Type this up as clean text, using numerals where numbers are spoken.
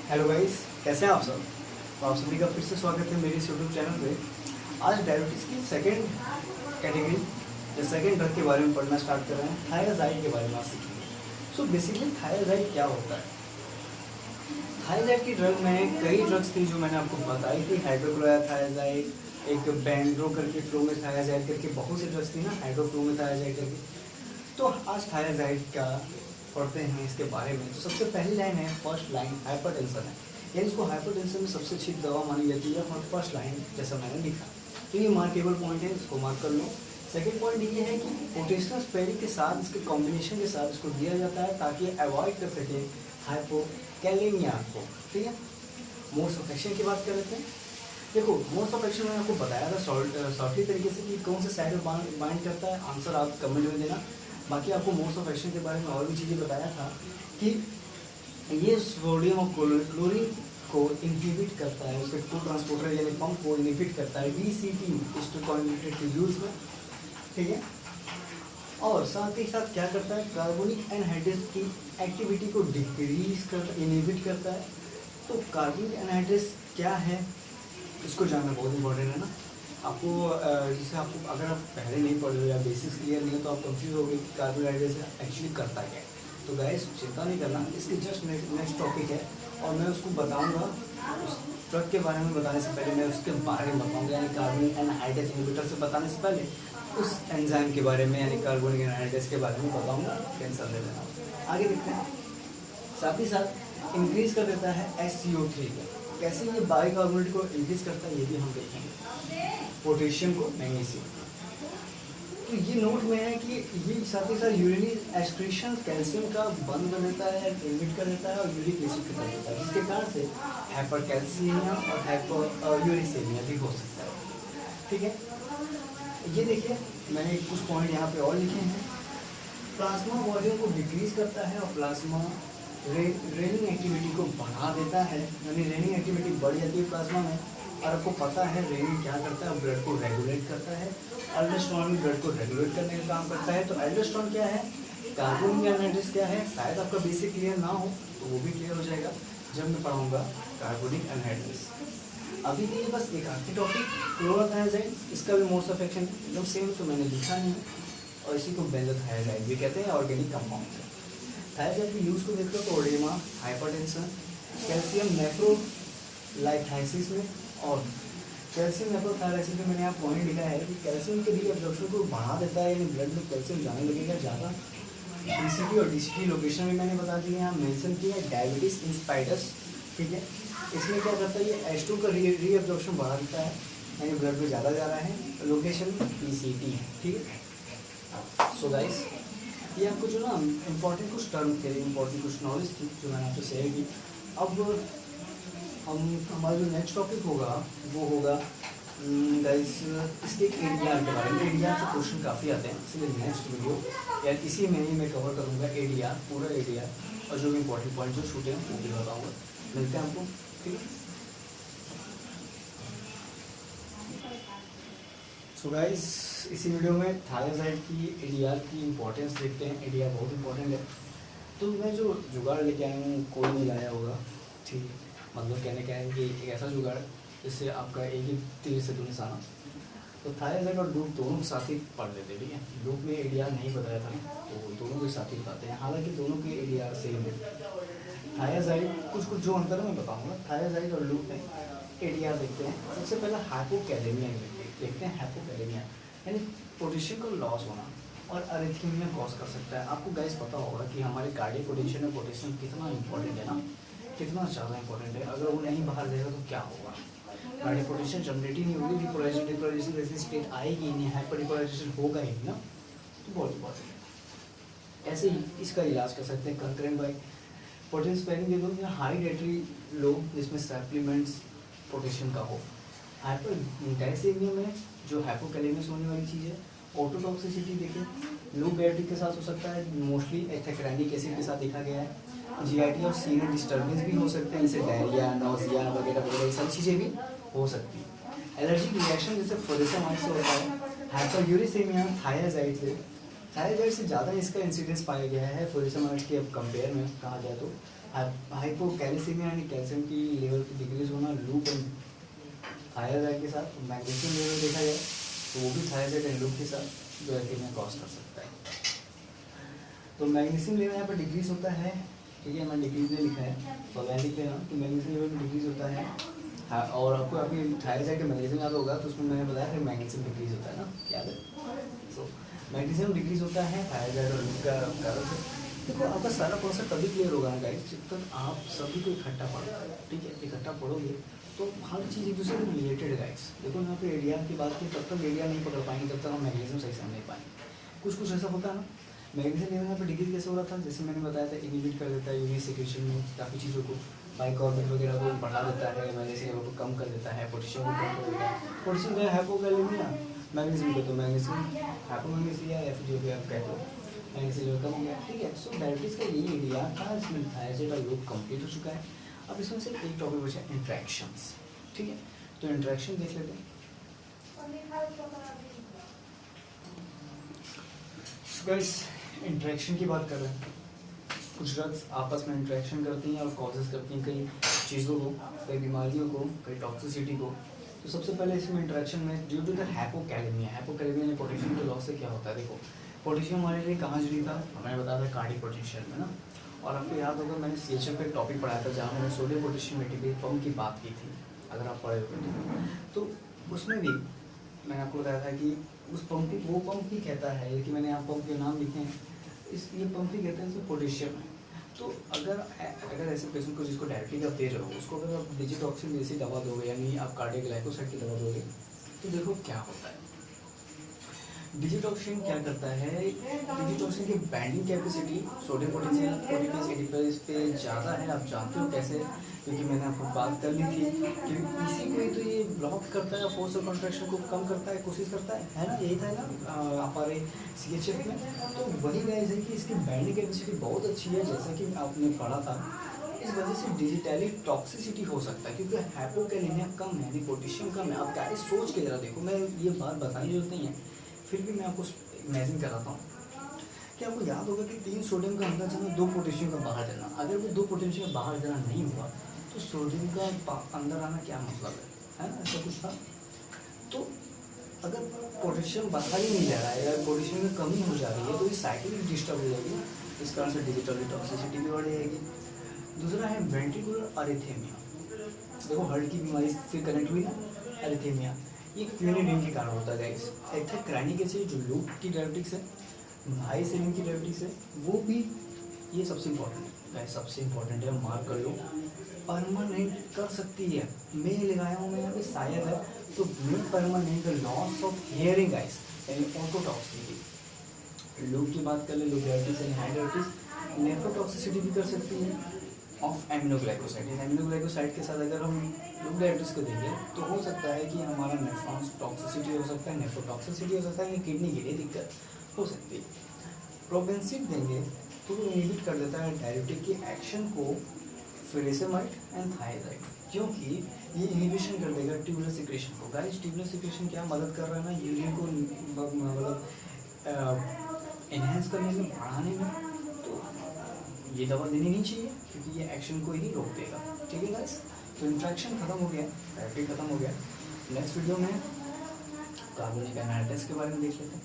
Hello guys, कैसे हैं आप सब। तो आप सभी का फिर से स्वागत है मेरे इस यूट्यूब चैनल पे। आज डायबिटीज़ की सेकंड कैटेगरी या सेकंड ड्रग के बारे में पढ़ना स्टार्ट कर रहे हैं। थायराज़ाइड के बारे में आज सीखेंगे। सो बेसिकली थायराज़ाइड क्या होता है। थायराज़ाइड की ड्रग में कई ड्रग्स थी जो मैंने आपको बताई थी। हाइड्रोक्लोराथायराज़ाइड, एक बैंड्रो करके, फ्लोमेथायराज़ाइड करके बहुत सी ड्रग्स थी ना, हाइड्रोफ्लोमेथायराज़ाइड करके। तो आज थायराज़ाइड का पढ़ते हैं इसके बारे में। तो सबसे पहली लाइन है, फर्स्ट लाइन हाइपरटेंशन है, यानी इसको हाइपरटेंशन में सबसे अच्छी दवा मानी जाती है। और फर्स्ट लाइन जैसा मैंने लिखा, तो ये मार्केबल पॉइंट है, इसको मार्क कर लो। सेकंड पॉइंट ये है कि पोटेशियम स्पेरिक के साथ, इसके कॉम्बिनेशन के साथ इसको दिया जाता है ताकि अवॉइड कर सके हाइपोकैलेमिया को। ठीक है, मोड्स ऑफ एक्शन की बात कर लेते हैं। देखो, मोड्स ऑफ एक्शन मैंने आपको बताया था शॉर्टली तरीके से कि कौन से साइड बाइंड करता है। आंसर आप कमेंट में देना। बाकी आपको मोड्स ऑफ एक्शन के बारे में और भी चीज़ें बताया था कि ये सोडियम और क्लोरीन को इनहिबिट करता है, उसके को ट्रांसपोर्टर यानी पंप को इनहिबिट करता है, DCT डिस्ट्रोकॉन्जुगेटेड यूज में। ठीक है, और साथ ही साथ क्या करता है, कार्बोनिक एनहाइड्रेस की एक्टिविटी को डिक्रीज कर इनहिबिट करता है। तो कार्बोनिक एनहाइड्रेस क्या है, इसको जानना बहुत इंपॉर्टेंट है ना। आपको जैसे आपको अगर आप पहले नहीं पढ़ रहे या बेसिक्स क्लियर नहीं है तो आप कंफ्यूज हो गए कि कार्बोहाइड्रेट एक्चुअली करता क्या है। तो गाइस चिंता नहीं करना, इसके जस्ट नेक्स्ट टॉपिक है और मैं उसको बताऊंगा। उस ड्रग के बारे में बताने से पहले मैं उसके बारे में बताऊंगा, यानी कार्बोनिक एनहाइड्रेस इनहिबिटर से बताने से पहले उस एंजाइम के बारे में यानी कार्बोनिक एनहाइड्रेस के बारे में बताऊंगा। टेंशन ले लेना। आगे देखते हैं। साथ ही साथ इंक्रीज कर देता है SCO3 को। कैसे ये बाइकार्बोनेट को इंक्रीज करता है ये भी हम देखेंगे। पोटेशियम को मैग्नीशियम। तो ये नोट में है कि ये साथ ही साथ यूरिनरी एक्सक्रीशन कैल्शियम का बंद कर देता है, इनहिबिट कर देता है और यूरिक एसिड कर देता है, जिसके कारण से हाइपरकैल्सीमिया और हाइपोयूरिसेमिया भी हो सकता है। ठीक है, ये देखिए मैंने कुछ पॉइंट यहाँ पे और लिखे हैं। प्लाज्मा वॉल्यूम को डिक्रीज करता है और प्लाज्मा रेनिंग एक्टिविटी को बढ़ा देता है, यानी रेनिंग एक्टिविटी बढ़ जाती है प्लाज्मा में। और आपको पता है रेनिंग क्या करता है, ब्लड को रेगुलेट करता है। एल्डोस्टेरोन भी ब्लड को रेगुलेट करने का काम करता है। तो एल्डोस्टेरोन क्या है, कार्बोनिक एनहाइड्रेस क्या है, शायद आपका बेसिक क्लियर ना हो तो वो भी क्लियर हो जाएगा जब मैं पढ़ाऊँगा कार्बोनिक एनहाइड्रेस। अभी के लिए बस एक आखिरी टॉपिक क्लोरोथायराज़ाइड, इसका भी मोड्स ऑफ एक्शन एकदम सेम तो मैंने लिखा नहीं है। और इसी को बेंजोथायराज़ाइड भी कहते हैं, ऑर्गेनिक कंपाउंड है। थायराज़ाइड के यूज़ को देख लो तो ओडेमा, हाइपरटेंशन, कैल्शियम नेफ्रोलाइथाइसिस में, और कैल्शियम नेफ्रोथायराइसिस में मैंने यहाँ पॉइंट लिखा है कि कैल्शियम के रीअब्जॉर्प्शन को बढ़ा देता है, यानी ब्लड में कैल्शियम जाने लगेगा ज़्यादा। DCT और DCT लोकेशन में मैंने बता दिया, यहाँ मेंशन किया है डायबिटीज इंस्पाइडस। ठीक है, इसमें क्या करता है, ये H2 का रीअब्जॉर्प्शन बढ़ा देता है, यानी ब्लड में ज़्यादा जा रहा है। लोकेशन DCT है। ठीक है, सो गाइस ये आपको जो ना इम्पोर्टेंट कुछ टर्म थे, इम्पोर्टेंट कुछ नॉलेज थी जो मैंने आपसे शेयर की। अब हमारा जो नेक्स्ट टॉपिक होगा वो होगा गाइस इसके ADR के बारे में। ADR से क्वेश्चन काफ़ी आते हैं, इसलिए नेक्स्ट वीडियो या इसी महीने में कवर करूँगा ADR, पूरा ADR, और जो भी इंपॉर्टेंट पॉइंट जो छूटे हैं वो भी बताऊँगा। मिलते हैं आपको, ठीक है। सो गाइस इसी वीडियो में थायराज़ाइड की ADR की इम्पोर्टेंस देखते हैं। ADR बहुत इंपॉर्टेंट है। तो मैं जो जुगाड़ लेके आया हूँ कोई नहीं लाया होगा, ठीक है। मतलब कहने क्या है कि एक ऐसा जुगाड़ जिससे आपका एक ही तीर से दो निशाना। तो थायराज़ाइड और लूप दोनों साथ ही पढ़ लेते हैं, ठीक है। लूप में ADR नहीं बताया था तो दोनों के साथ ही बताते हैं, हालांकि दोनों के ADR सेम है। थायराज़ाइड कुछ जो अंतर मैं बताऊँगा। थायराज़ाइड और लूप में ADR देखते हैं। सबसे पहले हाइपोकैलेमिया देखते हैं। हाइपोकैलेमिया यानी पोटेशियम का लॉस होना और अरिथमिया कॉज कर सकता है। आपको गाइस पता होगा कि हमारे कार्डियक पोटेशियम में पोटेशियम कितना इंपॉर्टेंट है ना, कितना ज़्यादा इंपॉर्टेंट है। अगर वो नहीं बाहर जाएगा तो क्या होगा, कार्डियक पोटेशियम जनरेट ही नहीं होगी, डिपोलाइजेशन जैसी स्टेट आएगी नहीं, हाइपर डिपोलाइजेशन होगा ही ना, तो बहुत इंपॉर्टेंट है। ऐसे ही इसका इलाज कर सकते हैं कंकरेंट बाई पोटेशियम स्पेरिंग दे दो या हाई डाइटरी लो, जिसमें सप्लीमेंट्स पोटेशियम का हो। हाइपरगैलेमिया में जो हाइपोकैलेमिया होने वाली चीज़ है, ऑटोटॉक्सिसिटी देखें लो बैटरी के साथ हो सकता है, मोस्टली एथेक्रानिक एसिड के साथ देखा गया है। GIT और सीनियर डिस्टर्बेंस भी हो सकते हैं, जैसे डायरिया, नोजिया वगैरह वगैरह, ये सारी चीज़ें भी हो सकती हैं। एलर्जिक रिएक्शन जैसे फुरेसेमाइड से होता है। हाइपरयूरिसेमिया थायराज़ाइड से ज़्यादा इसका इंसिडेंस पाया गया है फुरेसेमाइड के अब कंपेयर में कहा जाए तो। हाइपोकैल्सीमिया यानी कैल्शियम की लेवल की डिक्रीज होना लूप एंड थायराइड के साथ। मैग्नीशियम लेवल देखा जाए तो वो भी थायराइड एंड लूप के साथ जो एनीमिया कॉज कर सकता है। तो मैग्नीशियम लेवल यहाँ पर डिक्रीज होता है, ठीक है, मैंने डिक्रीज नहीं लिखा है तो मैं लिख लेना कि मैग्नीशियम लेवल में डिक्रीज होता है। हाँ, और आपको अभी थायराइड का मैग्नीशियम याद होगा तो उसमें मैंने बताया कि मैग्नीशियम डिक्रीज होता है ना, याद है। सो मैग्नीशियम डिक्रीज होता है थायराइड और लूप का कारण से। देखो आपका सारा प्रोसेस तभी क्लियर होगा ना गाइस जब तक आप सभी को इकट्ठा पढ़ो, ठीक है, इकट्ठा पढ़ोगे तो हर चीज़ एक दूसरे से रिलेटेड है गाइस। देखो यहाँ पे एरिया की बात की तब तक एरिया नहीं पकड़ पाएंगे जब तक हम मैग्नीशियम सही समझ नहीं पाएंगे। कुछ ऐसा होता है ना। मैग्नीशियम लेवल यहाँ पर डिक्रीज कैसे हो रहा था, जैसे मैंने बताया था इनिबिट कर देता है यूरिक सिक्रेशन में काफ़ी चीज़ों को, बाइकार्बोनेट वगैरह को बढ़ा देता है, मैग्नीशियम लेवल को कम कर देता है, पोटेशियम को कम कर देता है। पोटेशियम जो है हाइपोकैलेमिया, मैग्नीशियम को तो मैग्नीशियम हाइपोमैग्नीसिया या फिर जो भी आप कहते हो मैग्नीशियम लेवल कम हो गया, ठीक है। सो डायबिटीज़ का यही एरिया था, इसमें थायराइड का लूप कंप्लीट हो चुका है। अब इसमें से एक टॉपिक बचा इंट्रैक्शंस, ठीक है। तो इंट्रैक्शन देख लेते हैं। गाइस इंट्रैक्शन की बात कर रहे हैं। कुछ ड्रग्स आपस में इंट्रैक्शन करती हैं और कॉजेज करती हैं कई चीज़ों को, कई बीमारियों को, कई टॉक्सिसिटी को। तो सबसे पहले इसमें इंट्रैक्शन में due to the hypokalemia, hypokalemia में पोटेशियम के लॉस से क्या होता है। देखो पोटेशियम हमारे लिए कहाँ जरूरी था, मैंने बताया था कार्डियक पोटेंशियल में ना। और आपको याद होगा मैंने CHF पे टॉपिक पढ़ाया था जहाँ मैंने सोडियम पोटेशियम एटीपी पंप की बात की थी, अगर आप पढ़े हुए तो उसमें भी मैंने आपको बताया था कि उस पंप की वो पंप ही कहता है कि मैंने यहाँ पंप के नाम लिखे हैं, इस ये पंप ही कहते हैं इसमें पोटेशियम है। तो अगर ऐसे पेशेंट को जिसको डायरेक्टली आप दे रहे हो उसको अगर आप डिजिटॉक्सिन जैसी दवा दोगे यानी आप कार्डियक ग्लाइकोसाइड की दवा दोगे तो देखो क्या होता है। डिजिटॉक्सिन क्या करता है, डिजिटॉक्सिन की binding capacity sodium potassium ATPase पे ज़्यादा है। आप जानते हो कैसे, क्योंकि मैंने आपको बात कर ली थी कि इसी को ही तो ये ब्लॉक करता है, फोर्स और कॉन्ट्रैक्शन को कम करता है, कोशिश करता है ना, यही था ना हमारे CHF में। तो वही गाइस है कि इसकी बाइंडिंग कैपेसिटी बहुत अच्छी है, जैसा कि आपने पढ़ा था। इस वजह से डिजिटली टॉक्सिसिटी हो सकता है क्योंकि हाइपोकैलेमिया कम है, यानी पोटेशियम कम है। आप क्या सोच के जरा देखो, मैं ये बात बताने जरूरत नहीं है, फिर भी मैं आपको इमेजिन कराता हूँ कि आपको याद होगा कि 3 सोडियम का अंदर जाना, 2 पोटेशियम का बाहर जाना। अगर वो 2 पोटेशियम का बाहर जाना नहीं हुआ तो सोडियम का अंदर आना क्या मतलब है ना, ऐसा कुछ था। तो अगर पोटेशियम बाहर ही नहीं जा रहा है या पोटेशियम में कमी हो जा रही है तो ये साइकिल भी डिस्टर्ब हो जाएगी, इस कारण से डिजिटल टॉक्सिसिटी भी बढ़ जाएगी। दूसरा है वेंट्रिकुलर अरिथेमिया। देखो हार्ट की बीमारी से कनेक्ट हुई ना, अरिथेमिया, ये क्यूनिडिन के कारण होता है गाइस। एक है क्राइनिक एसिड जो लूप की डायबिटिक्स है, हाई सेलिंग की डायबिटिक्स है, वो भी ये सबसे इम्पोर्टेंट है गाइस, सबसे इम्पोर्टेंट है, मार्क कर लो, परमानेंट कर सकती है। मैं लगाया हूँ मैं यहाँ पे शायद है तो में permanent loss of hearing guys यानी ऑटोटॉक्सिसिटी। लूप की बात कर ले, लूप डायबिटिक्स यानी हाई डायबिटिक्स, नेफ्रोटॉक्सिसिटी भी कर सकती है ऑफ एमिनोग्लाइकोसाइड। एमिनोग्लाइकोसाइड के साथ अगर हम लूप डायबिटिक्स को देंगे तो हो सकता है कि हमारा नेफ्रॉन्स टॉक्सिसिटी हो सकता है, नेफ्रोटॉक्सिसिटी हो सकता है, या किडनी के लिए दिक्कत हो सकती है। प्रोपेंसिन देंगे तो वो इनहिबिट कर देता है डायबिटिक की एक्शन को, फुरेसेमाइड एंड थायराइड, क्योंकि ये इनहिबिशन कर देगा ट्यूबुलर सिक्रेशन को। गाइस ट्यूबुलर सिक्रेशन क्या मदद कर रहा है ना, यूरिन को मतलब एनहेंस करने में, बढ़ाने में। तो ये दवा देनी नहीं चाहिए क्योंकि ये एक्शन को ही रोक देगा, ठीक है गाइस। तो इंट्रैक्शन खत्म हो गया, डायबिटिक खत्म हो गया। नेक्स्ट वीडियो में कार्बोनिक एनालिसिस के बारे में देख लेते हैं।